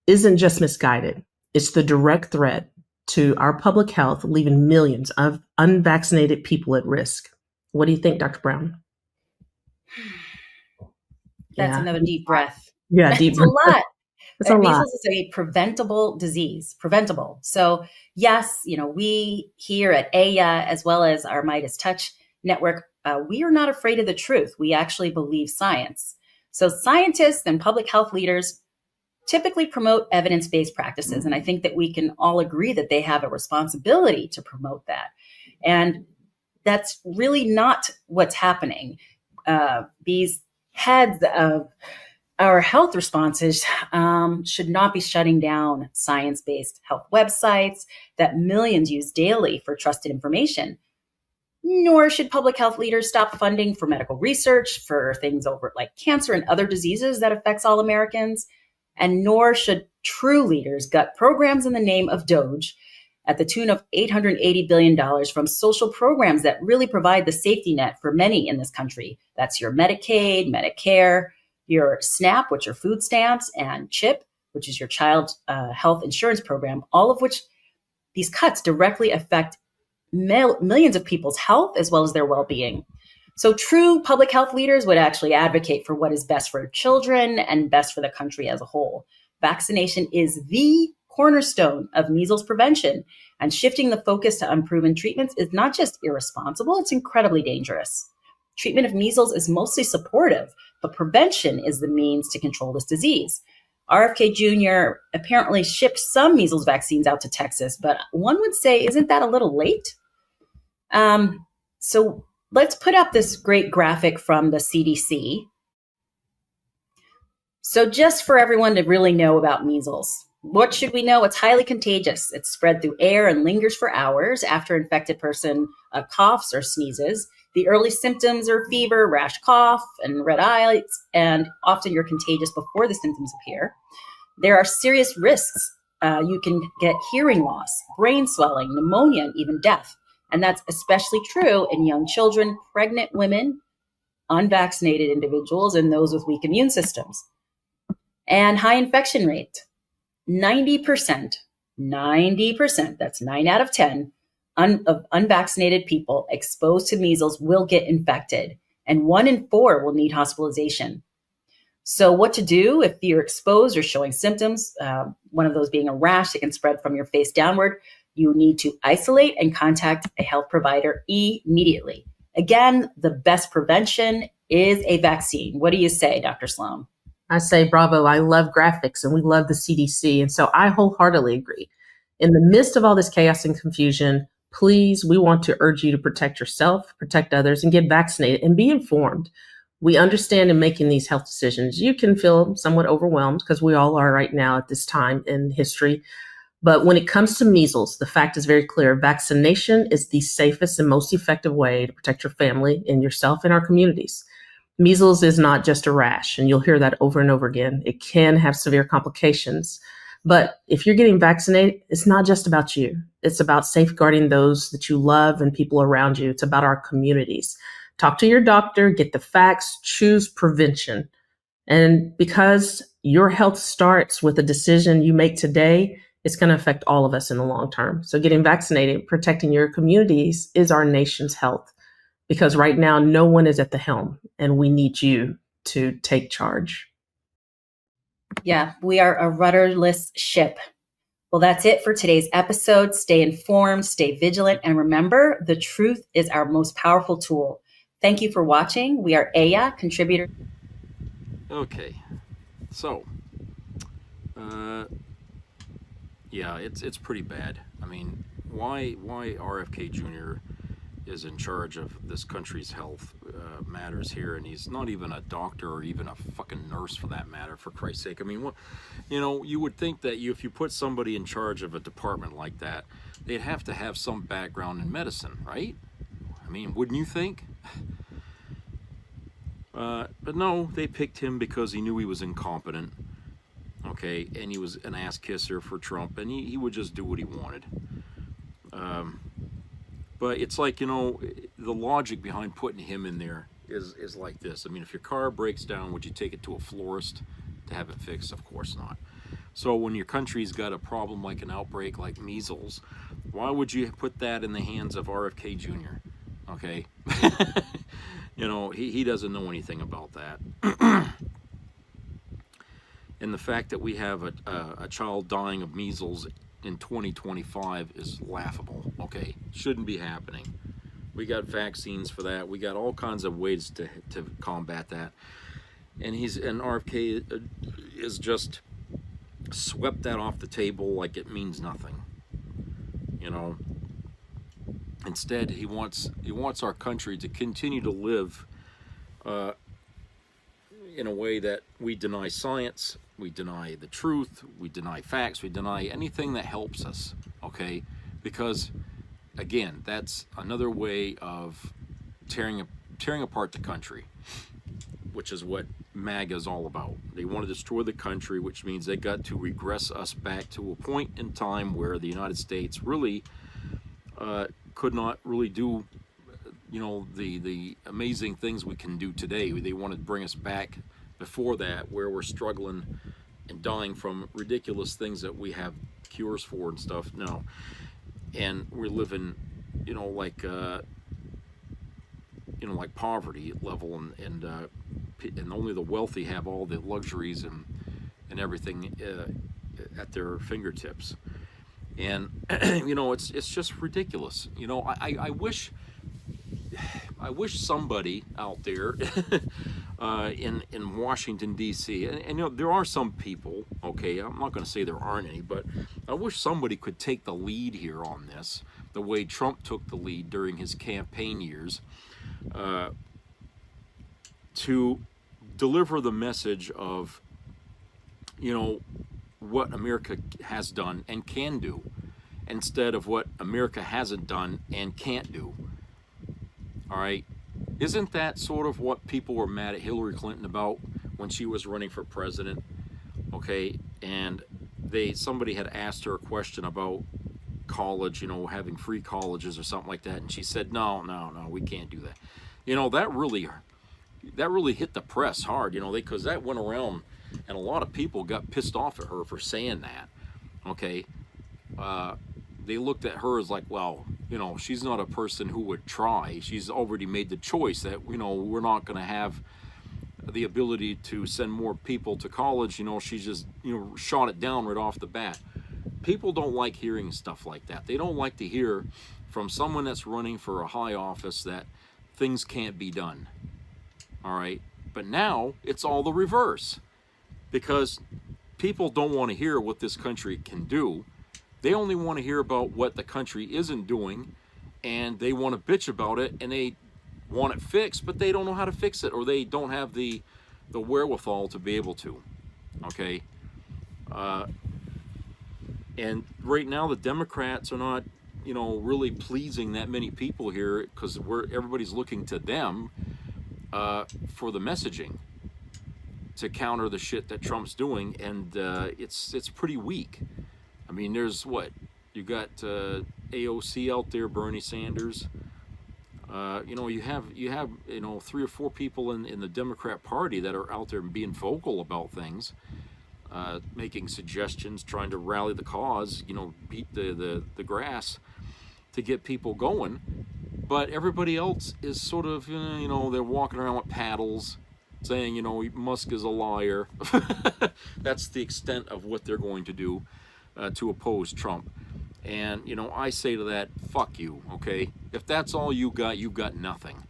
isn't just misguided. It's the direct threat to our public health, leaving millions of unvaccinated people at risk. What do you think, Dr. Brown? That's another deep breath. Yeah, deep breath. It's a lot. It's a lot. Measles is a preventable disease, preventable. So yes, you know, we here at AYA, as well as our Midas Touch Network, we are not afraid of the truth. We actually believe science. So scientists and public health leaders typically promote evidence-based practices. And I think that we can all agree that they have a responsibility to promote that. And that's really not what's happening. These heads of our health responses should not be shutting down science-based health websites that millions use daily for trusted information. Nor should public health leaders stop funding for medical research for things over like cancer and other diseases that affects all Americans. And nor should true leaders gut programs in the name of DOGE at the tune of $880 billion from social programs that really provide the safety net for many in this country. That's your Medicaid, Medicare, your SNAP, which are food stamps, and CHIP, which is your child health insurance program, all of which these cuts directly affect millions of people's health as well as their well-being. So true public health leaders would actually advocate for what is best for children and best for the country as a whole. Vaccination is the cornerstone of measles prevention, and shifting the focus to unproven treatments is not just irresponsible, it's incredibly dangerous. Treatment of measles is mostly supportive, but prevention is the means to control this disease. RFK Jr. apparently shipped some measles vaccines out to Texas, but one would say, isn't that a little late? So let's put up this great graphic from the CDC. So just for everyone to really know about measles, what should we know? It's highly contagious. It's spread through air and lingers for hours after an infected person coughs or sneezes. The early symptoms are fever, rash, cough, and red eyes, and often you're contagious before the symptoms appear. There are serious risks. You can get hearing loss, brain swelling, pneumonia, and even death. And that's especially true in young children, pregnant women, unvaccinated individuals, and those with weak immune systems. And high infection rate. 90%, that's 9 out of 10 of unvaccinated people exposed to measles will get infected, and 1 in 4 will need hospitalization. So what to do if you're exposed or showing symptoms, one of those being a rash that can spread from your face downward? You need to isolate and contact a health provider immediately. Again, the best prevention is a vaccine. What do you say, Dr. Sloan? I say bravo. I love graphics and we love the CDC. And so I wholeheartedly agree. In the midst of all this chaos and confusion, please, we want to urge you to protect yourself, protect others, and get vaccinated and be informed. We understand in making these health decisions, you can feel somewhat overwhelmed because we all are right now at this time in history. But when it comes to measles, the fact is very clear. Vaccination is the safest and most effective way to protect your family and yourself and our communities. Measles is not just a rash, and you'll hear that over and over again. It can have severe complications. But if you're getting vaccinated, it's not just about you. It's about safeguarding those that you love and people around you. It's about our communities. Talk to your doctor, get the facts, choose prevention. And because your health starts with a decision you make today, it's going to affect all of us in the long term. So getting vaccinated, protecting your communities is our nation's health. Because right now, no one is at the helm, and we need you to take charge. Yeah, we are a rudderless ship. Well, that's it for today's episode. Stay informed, stay vigilant, and remember, the truth is our most powerful tool. Thank you for watching. We are Aya, contributor. Okay, so, yeah, it's pretty bad. I mean, why RFK Jr. is in charge of this country's health matters here, and he's not even a doctor or even a fucking nurse for that matter, for Christ's sake. I mean, what, you would think that if you put somebody in charge of a department like that, they'd have to have some background in medicine, right? I mean, wouldn't you think? But no, they picked him because he knew he was incompetent, okay, and he was an ass kisser for Trump, and he would just do what he wanted. But it's like, the logic behind putting him in there is like this. I mean, if your car breaks down, would you take it to a florist to have it fixed? Of course not. So when your country's got a problem like an outbreak like measles, why would you put that in the hands of RFK Jr.? Okay? He doesn't know anything about that. And the fact that we have a child dying of measles in 2025 is laughable. Okay, shouldn't be happening. We got vaccines for that. We got all kinds of ways to combat that. And RFK is just swept that off the table like it means nothing. Instead, he wants our country to continue to live in a way that we deny science, we deny the truth, we deny facts, we deny anything that helps us, okay? Because, again, that's another way of tearing apart the country, which is what MAGA is all about. They want to destroy the country, which means they got to regress us back to a point in time where the United States really could not really do the amazing things we can do today. They want to bring us back before that, where we're struggling and dying from ridiculous things that we have cures for and stuff. No, and we're living, like poverty level, and only the wealthy have all the luxuries and everything at their fingertips. And you know, it's just ridiculous. You know, I wish somebody out there in Washington D.C. and you know, there are some people. Okay, I'm not going to say there aren't any, but I wish somebody could take the lead here on this, the way Trump took the lead during his campaign years, to deliver the message of, you know, what America has done and can do, instead of what America hasn't done and can't do. All right, isn't that sort of what people were mad at Hillary Clinton about when she was running for president? Okay, and somebody had asked her a question about college, you know, having free colleges or something like that, and she said, no, we can't do that. You know, that really hit the press hard, you know, because that went around, and a lot of people got pissed off at her for saying that. Okay, they looked at her as like, well, you know, she's not a person who would try. She's already made the choice that, you know, we're not going to have the ability to send more people to college. You know, she just, you know, shot it down right off the bat. People don't like hearing stuff like that. They don't like to hear from someone that's running for a high office that things can't be done. All right, but now it's all the reverse, because people don't want to hear what this country can do. They only want to hear about what the country isn't doing, and they want to bitch about it, and they want it fixed, but they don't know how to fix it, or they don't have the wherewithal to be able to. Okay, and right now the Democrats are not, you know, really pleasing that many people here, because everybody's looking to them for the messaging to counter the shit that Trump's doing, and it's pretty weak. I mean, there's what you got, AOC out there, Bernie Sanders. You know, you have you know, 3 or 4 people in the Democrat Party that are out there being vocal about things, making suggestions, trying to rally the cause. You know, beat the grass to get people going. But everybody else is sort of, you know, they're walking around with paddles, saying, you know, Musk is a liar. That's the extent of what they're going to do to oppose Trump. And, you know, I say to that, fuck you, okay? If that's all you got, you've got nothing.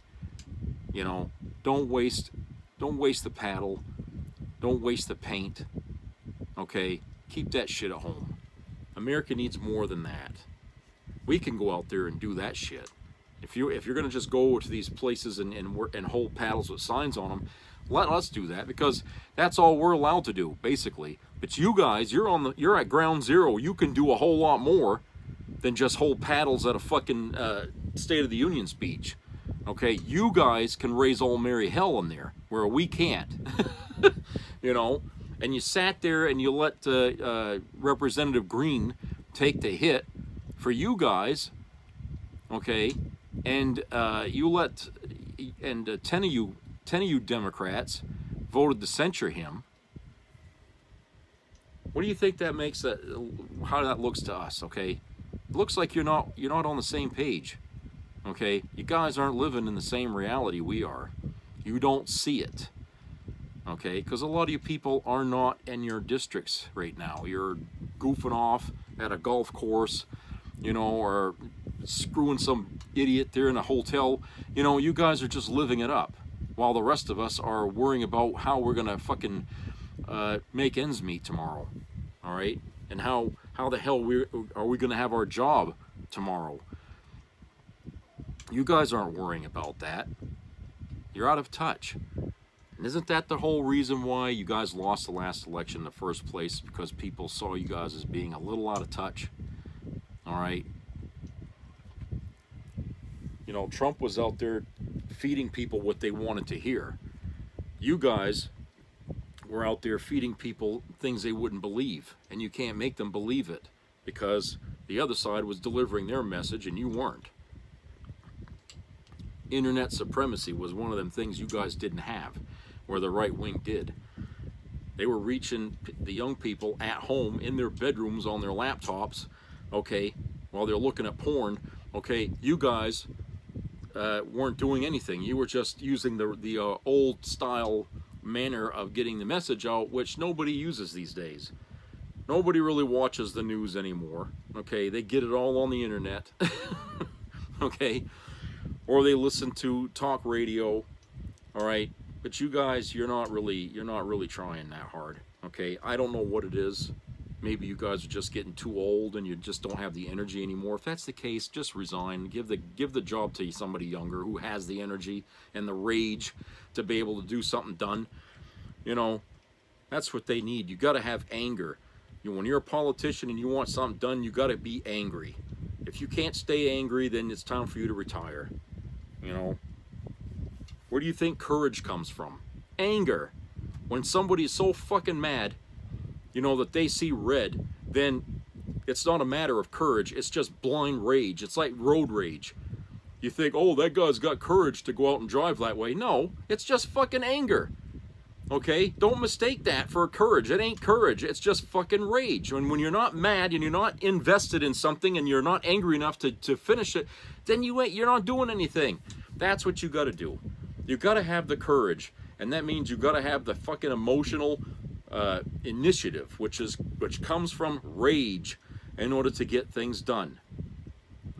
You know, don't waste the paddle. Don't waste the paint, okay? Keep that shit at home. America needs more than that. We can go out there and do that shit. If you're going to just go to these places and hold paddles with signs on them, let us do that, because that's all we're allowed to do, basically. But you guys, you're at ground zero. You can do a whole lot more than just hold paddles at a fucking State of the Union speech. Okay, you guys can raise all merry hell in there, where we can't. You know, and you sat there and you let Representative Green take the hit for you guys. Okay, and you let 10 of you Democrats voted to censure him. What do you think that makes how that looks to us? Okay, it looks like you're not on the same page. Okay, you guys aren't living in the same reality we are. You don't see it. Okay, because a lot of you people are not in your districts right now. You're goofing off at a golf course, you know, or screwing some idiot there in a hotel. You know, you guys are just living it up, while the rest of us are worrying about how we're gonna fucking make ends meet tomorrow. All right, and how the hell are we gonna have our job tomorrow? You guys aren't worrying about that. You're out of touch. And isn't that the whole reason why you guys lost the last election in the first place? Because people saw you guys as being a little out of touch. All right. You know, Trump was out there feeding people what they wanted to hear. You guys were out there feeding people things they wouldn't believe. And you can't make them believe it, because the other side was delivering their message and you weren't. Internet supremacy was one of them things you guys didn't have, where the right wing did. They were reaching the young people at home in their bedrooms on their laptops, okay, while they're looking at porn. Okay, you guys weren't doing anything. You were just using the old style manner of getting the message out, which nobody uses these days. Nobody really watches the news anymore, okay? They get it all on the internet, okay? Or they listen to talk radio, all right? But you guys, you're not really trying that hard, okay? I don't know what it is. Maybe you guys are just getting too old and you just don't have the energy anymore. If that's the case, just resign. Give the job to somebody younger who has the energy and the rage to be able to do something done. You know, that's what they need. You got to have anger. When you're a politician and you want something done, you got to be angry. If you can't stay angry, then it's time for you to retire. You know, where do you think courage comes from? Anger. When somebody is so fucking mad, you know, that they see red, then it's not a matter of courage. It's just blind rage. It's like road rage. You think, oh, that guy's got courage to go out and drive that way. No, it's just fucking anger. Okay? Don't mistake that for courage. It ain't courage. It's just fucking rage. And when you're not mad and you're not invested in something and you're not angry enough to finish it, then you're not doing anything. That's what you got to do. You got to have the courage. And that means you got to have the fucking emotional initiative, which comes from rage in order to get things done.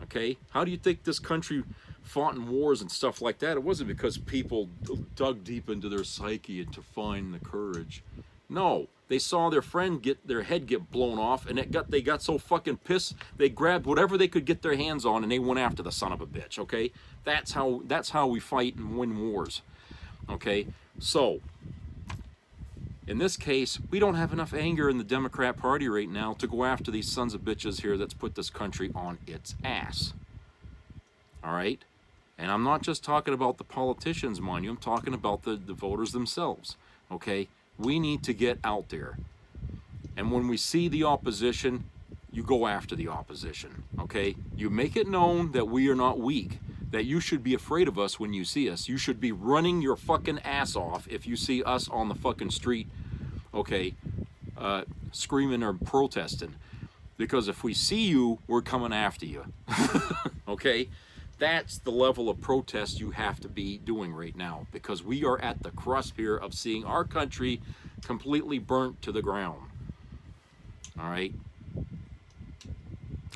Okay? How do you think this country fought in wars and stuff like that? It wasn't because people dug deep into their psyche and to find the courage. No, they saw their friend get their head get blown off, and they got so fucking pissed they grabbed whatever they could get their hands on and they went after the son of a bitch. Okay, that's how we fight and win wars. Okay, so in this case, we don't have enough anger in the Democrat Party right now to go after these sons of bitches here that's put this country on its ass. All right? And I'm not just talking about the politicians, mind you. I'm talking about the voters themselves. Okay? We need to get out there. And when we see the opposition, you go after the opposition. Okay? You make it known that we are not weak. That you should be afraid of us when you see us. You should be running your fucking ass off if you see us on the fucking street, okay, screaming or protesting. Because if we see you, we're coming after you. Okay? That's the level of protest you have to be doing right now. Because we are at the cusp here of seeing our country completely burnt to the ground. All right?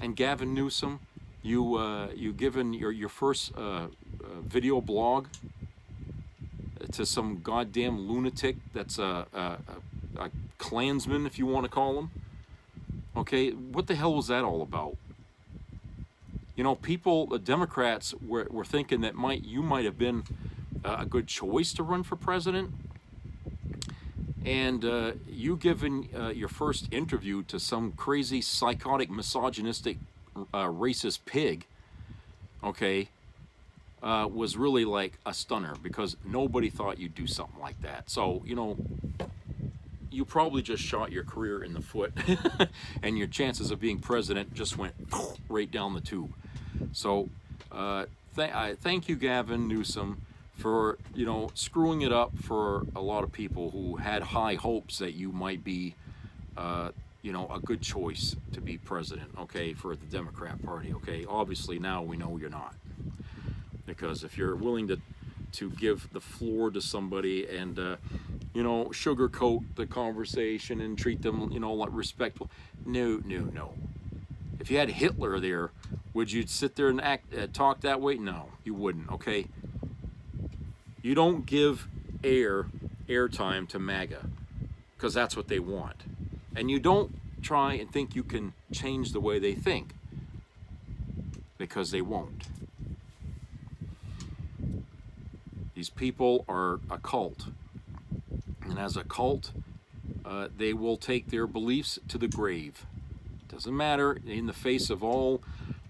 And Gavin Newsom, you given your first video blog to some goddamn lunatic that's a Klansman, if you want to call him. Okay, what the hell was that all about? You know, the Democrats were thinking that you might have been a good choice to run for president. And you given your first interview to some crazy, psychotic, misogynistic, racist pig, okay, was really like a stunner because nobody thought you'd do something like that. So, you know, you probably just shot your career in the foot and your chances of being president just went right down the tube. So thank you, Gavin Newsom, for, you know, screwing it up for a lot of people who had high hopes that you might be you know, a good choice to be president, okay, for the Democrat Party, okay? Obviously now we know you're not. Because if you're willing to give the floor to somebody and you know, sugarcoat the conversation and treat them, you know, like respectful. No. If you had Hitler there, would you sit there and talk that way? No, you wouldn't, okay? You don't give airtime to MAGA because that's what they want. And you don't try and think you can change the way they think because they won't. These people are a cult. And as a cult, they will take their beliefs to the grave. Doesn't matter, in the face of all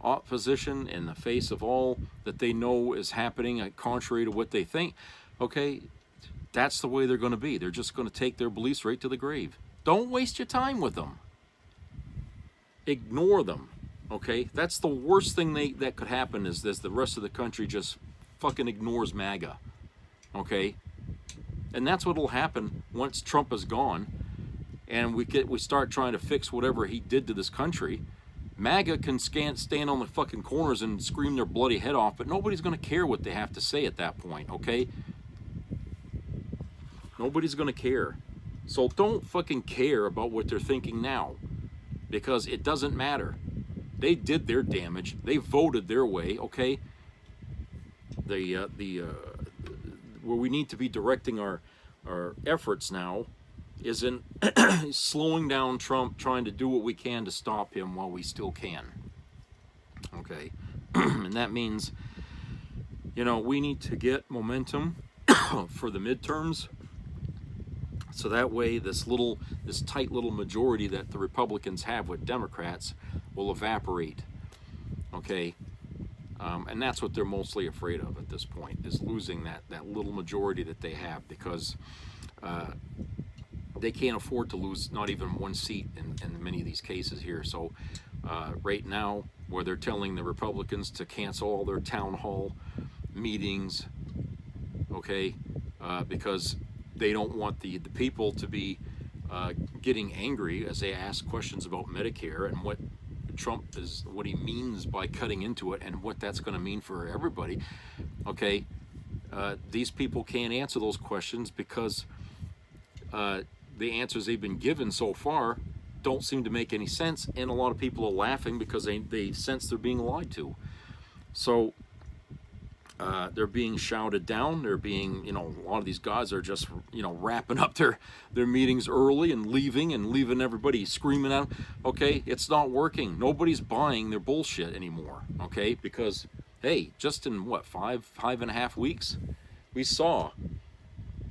opposition, in the face of all that they know is happening contrary to what they think, okay, that's the way they're going to be. They're just going to take their beliefs right to the grave. Don't waste your time with them. Ignore them, okay? That's the worst thing that could happen is this: the rest of the country just fucking ignores MAGA, okay? And that's what will happen once Trump is gone and we start trying to fix whatever he did to this country. MAGA can stand on the fucking corners and scream their bloody head off, but nobody's going to care what they have to say at that point, okay? Nobody's going to care. So don't fucking care about what they're thinking now, because it doesn't matter. They did their damage. They voted their way, okay? Where we need to be directing our efforts now is in slowing down Trump, trying to do what we can to stop him while we still can. Okay? And that means, you know, we need to get momentum for the midterms, so that way this tight little majority that the Republicans have with Democrats will evaporate. Okay? And that's what they're mostly afraid of at this point, is losing that little majority that they have, because they can't afford to lose not even one seat in many of these cases here. So right now, where they're telling the Republicans to cancel all their town hall meetings, okay, because they don't want the people to be getting angry as they ask questions about Medicare and what Trump is, what he means by cutting into it, and what that's going to mean for everybody. Okay, these people can't answer those questions because the answers they've been given so far don't seem to make any sense, and a lot of people are laughing because they sense they're being lied to. So they're being shouted down. They're being, a lot of these guys are just, wrapping up their meetings early and leaving everybody screaming at them. Okay, it's not working. Nobody's buying their bullshit anymore. Okay, because, hey, just in what, five and a half weeks, we saw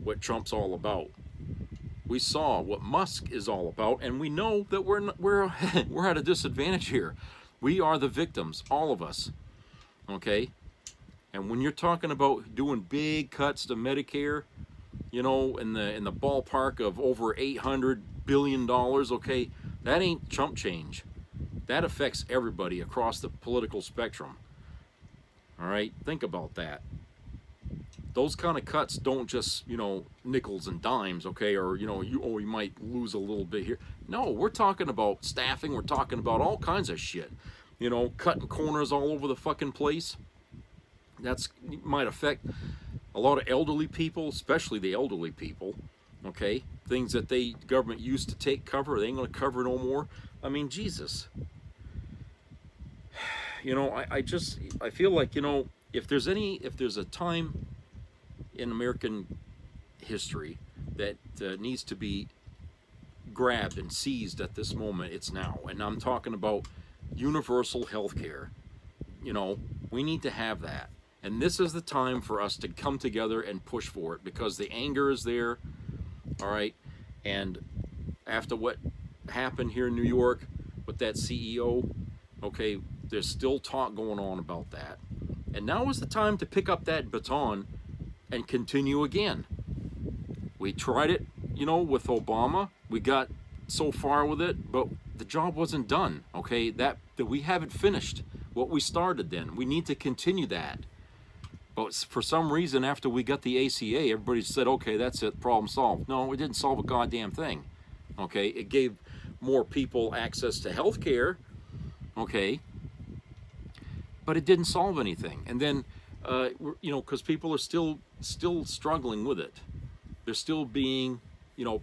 what Trump's all about. We saw what Musk is all about, and we know that we're at a disadvantage here. We are the victims, all of us. Okay. And when you're talking about doing big cuts to Medicare, in the ballpark of over $800 billion, okay, that ain't chump change. That affects everybody across the political spectrum. All right, think about that. Those kind of cuts don't just, nickels and dimes, okay, or you might lose a little bit here. No, we're talking about staffing. We're talking about all kinds of shit. Cutting corners all over the fucking place. That's might affect a lot of elderly people, especially the elderly people. Okay, things that government used to take cover, they ain't gonna cover no more. I mean, Jesus. I feel like, if there's a time in American history that needs to be grabbed and seized at this moment, it's now. And I'm talking about universal health care. We need to have that. And this is the time for us to come together and push for it, because the anger is there, all right? And after what happened here in New York with that CEO, okay, there's still talk going on about that. And now is the time to pick up that baton and continue again. We tried it, with Obama. We got so far with it, but the job wasn't done, okay? That we haven't finished what we started then. We need to continue that. But for some reason, after we got the ACA, everybody said, okay, that's it, problem solved. No, it didn't solve a goddamn thing. Okay, it gave more people access to health care, okay, but it didn't solve anything. And then, because people are still struggling with it. They're still being,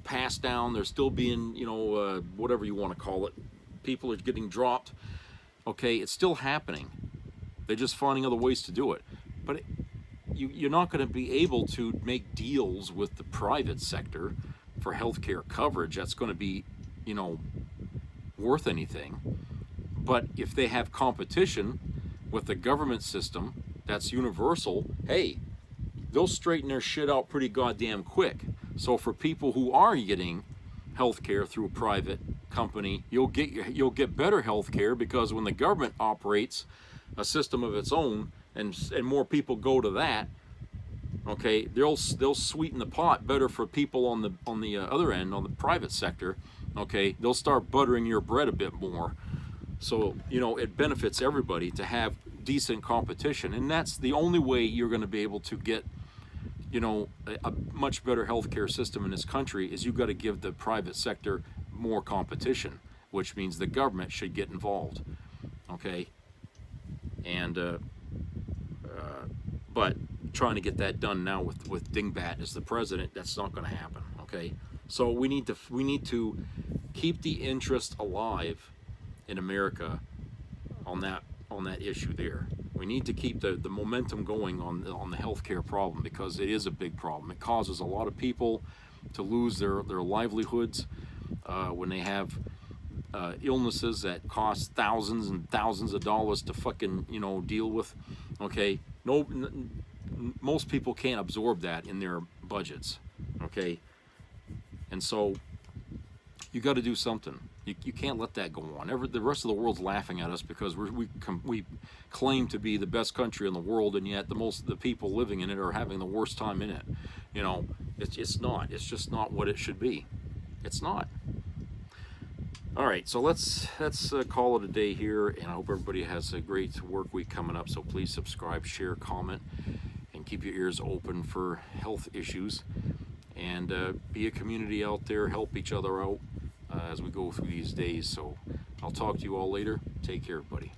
passed down. They're still being, whatever you want to call it. People are getting dropped. Okay, it's still happening. They're just finding other ways to do it. But you're not going to be able to make deals with the private sector for healthcare coverage that's going to be, worth anything. But if they have competition with the government system that's universal, hey, they'll straighten their shit out pretty goddamn quick. So for people who are getting healthcare through a private company, you'll get better healthcare, because when the government operates a system of its own, and more people go to that, okay, they'll sweeten the pot better for people on the other end, on the private sector. Okay, they'll start buttering your bread a bit more. So it benefits everybody to have decent competition, and that's the only way you're going to be able to get a much better healthcare system in this country. Is you've got to give the private sector more competition, which means the government should get involved. Okay, and but trying to get that done now with Dingbat as the president. That's not going to happen. Okay, so we need to keep the interest alive in America on that issue there. We need to keep the momentum going on the healthcare problem, because it is a big problem. It causes a lot of people to lose their livelihoods when they have illnesses that cost thousands and thousands of dollars to fucking deal with. Okay, most people can't absorb that in their budgets. Okay, and so you got to do something. You can't let that go on. The rest of the world's laughing at us because we claim to be the best country in the world, and yet the people living in it are having the worst time in it. It's not. It's just not what it should be. It's not. All right, so let's call it a day here, and I hope everybody has a great work week coming up. So please subscribe, share, comment, and keep your ears open for health issues. And be a community out there, help each other out as we go through these days. So I'll talk to you all later. Take care, everybody.